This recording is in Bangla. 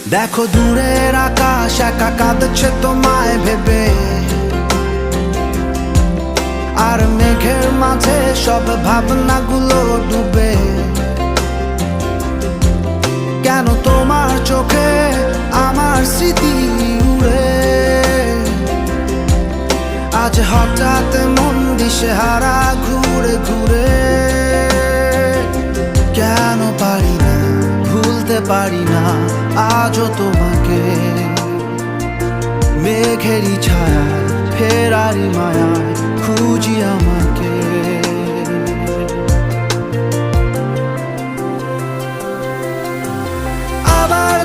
দেখো দূরের আকাশ একা কাঁদছে তোমায় ভেবে, আর মেঘের মাঝে সব ভাবনাগুলো ডুবে। কেন তোমার চোখে আমার স্মৃতি উড়ে, আজ হঠাৎ মন দিশেহারা ঘুরে ঘুরে। কেন পারি না ভুলতে পারি না আজও তোমাকে, মেঘেরই ছায়ায় ফেরারি মায়ায় খুঁজি আমাকে। আবার